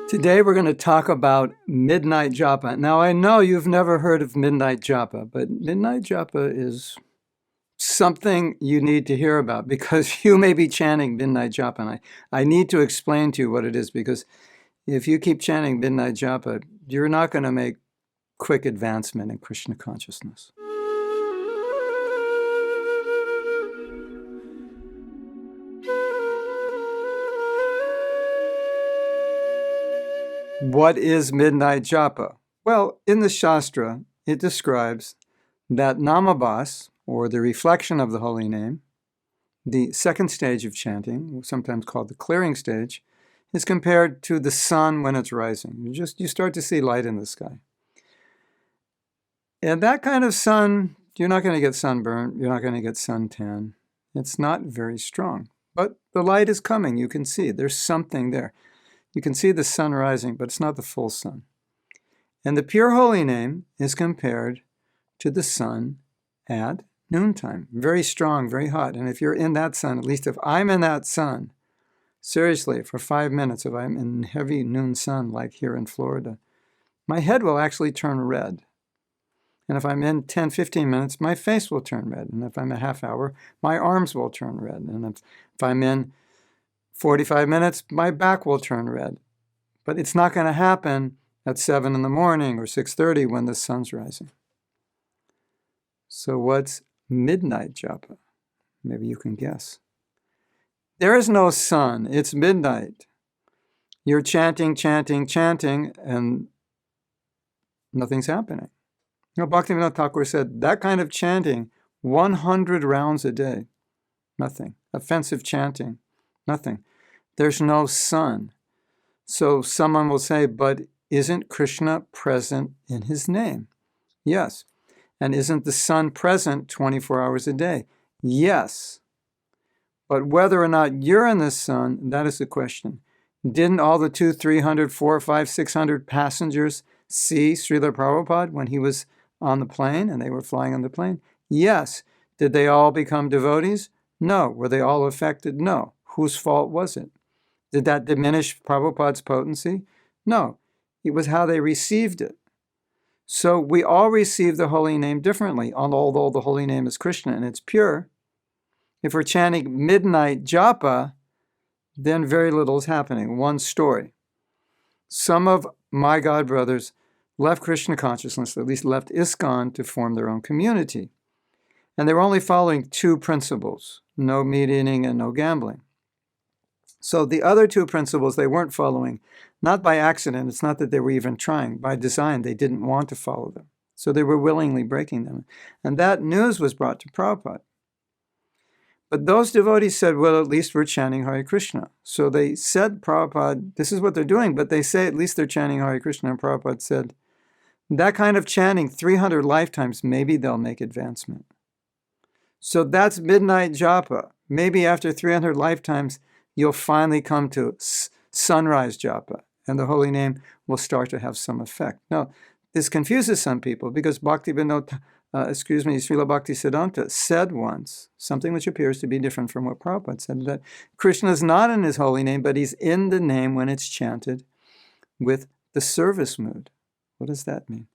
Today we're going to talk about midnight japa. Now I know you've never heard of midnight japa, but midnight japa is something you need to hear about because you may be chanting midnight japa. And I need to explain to you what it is, because if you keep chanting midnight japa, you're not going to make quick advancement in Krishna consciousness. What is midnight japa? Well, in the shastra, it describes that namabhasa, or the reflection of the holy name, the second stage of chanting, sometimes called the clearing stage, is compared to the sun when it's rising. You start to see light in the sky. And that kind of sun, you're not going to get sunburn, you're not going to get suntan. It's not very strong. But the light is coming, you can see. There's something there. You can see the sun rising, but it's not the full sun. And the pure holy name is compared to the sun at noontime. Very strong, very hot. And if you're in that sun, at least if I'm in that sun, seriously, for 5 minutes, if I'm in heavy noon sun like here in Florida, my head will actually turn red. And if I'm in 10, 15 minutes, my face will turn red. And if I'm a half hour, my arms will turn red. And if I'm in 45 minutes, my back will turn red. But it's not going to happen at 7 in the morning or 6:30 when the sun's rising. So what's midnight japa? Maybe you can guess. There is no sun. It's midnight. You're chanting, chanting, chanting, and nothing's happening. Bhaktivinoda Thakura said that kind of chanting, 100 rounds a day, nothing. Offensive chanting, nothing. There's no sun. So someone will say, but isn't Krishna present in his name? Yes. And isn't the sun present 24 hours a day? Yes. But whether or not you're in the sun, that is the question. Didn't all the 200, 300, 400, 500, 600 passengers see Srila Prabhupada when he was on the plane and they were flying on the plane? Yes. Did they all become devotees? No. Were they all affected? No. Whose fault was it? Did that diminish Prabhupada's potency? No. It was how they received it. So we all receive the holy name differently, although the holy name is Krishna and it's pure. If we're chanting midnight japa, then very little is happening. One story. Some of my god brothers left Krishna consciousness, at least left ISKCON, to form their own community. And they were only following 2 principles, no meat eating and no gambling. So the other 2 principles they weren't following, not by accident. It's not that they were even trying. By design, they didn't want to follow them. So they were willingly breaking them. And that news was brought to Prabhupada. But those devotees said, well, at least we're chanting Hare Krishna. So they said, Prabhupada, this is what they're doing, but they say at least they're chanting Hare Krishna. And Prabhupada said, that kind of chanting, 300 lifetimes, maybe they'll make advancement. So that's midnight japa. Maybe after 300 lifetimes, you'll finally come to sunrise japa, and the holy name will start to have some effect. Now, this confuses some people because Srila Bhaktisiddhanta said once something which appears to be different from what Prabhupada said, that Krishna is not in his holy name, but he's in the name when it's chanted with the service mood. What does that mean?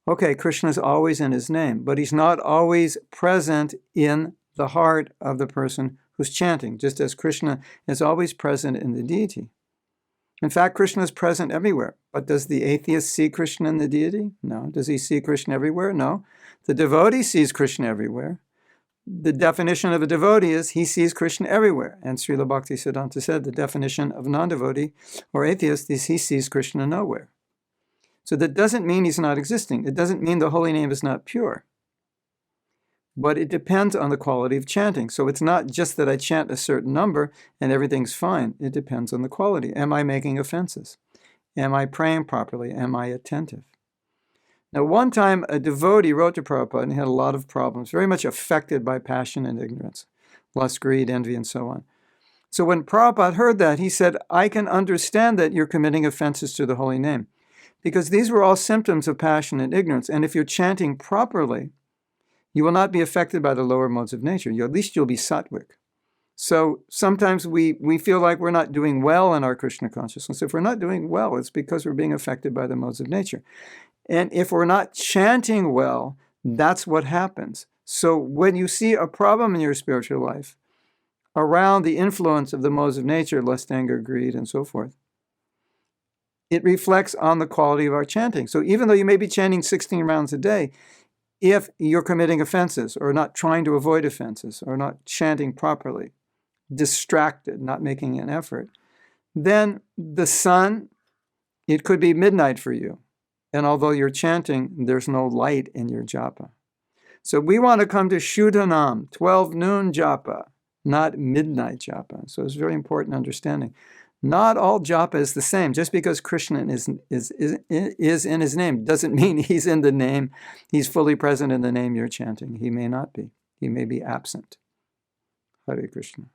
Okay, Krishna is always in his name, but he's not always present in the heart of the person who's chanting, just as Krishna is always present in the deity. In fact, Krishna is present everywhere. But does the atheist see Krishna in the deity? No. Does he see Krishna everywhere? No. The devotee sees Krishna everywhere. The definition of a devotee is he sees Krishna everywhere. And Srila Bhaktisiddhanta said the definition of non-devotee or atheist is he sees Krishna nowhere. So that doesn't mean he's not existing. It doesn't mean the holy name is not pure. But it depends on the quality of chanting. So it's not just that I chant a certain number and everything's fine. It depends on the quality. Am I making offenses? Am I praying properly? Am I attentive? Now, one time a devotee wrote to Prabhupada and he had a lot of problems, very much affected by passion and ignorance, lust, greed, envy, and so on. So when Prabhupada heard that, he said, I can understand that you're committing offenses to the holy name, because these were all symptoms of passion and ignorance. And if you're chanting properly, you will not be affected by the lower modes of nature. At least you'll be sattvic. So sometimes we feel like we're not doing well in our Krishna consciousness. If we're not doing well, it's because we're being affected by the modes of nature. And if we're not chanting well, that's what happens. So when you see a problem in your spiritual life around the influence of the modes of nature, lust, anger, greed, and so forth, it reflects on the quality of our chanting. So even though you may be chanting 16 rounds a day, if you're committing offenses or not trying to avoid offenses or not chanting properly, distracted, not making an effort, then the sun, it could be midnight for you. And although you're chanting, there's no light in your japa. So we want to come to Shuddhanam, 12 noon japa, not midnight japa. So it's very important understanding. Not all japa is the same. Just because Krishna is in his name doesn't mean he's in the name, he's fully present in the name you're chanting. He may not be. He may be absent. Hare Krishna.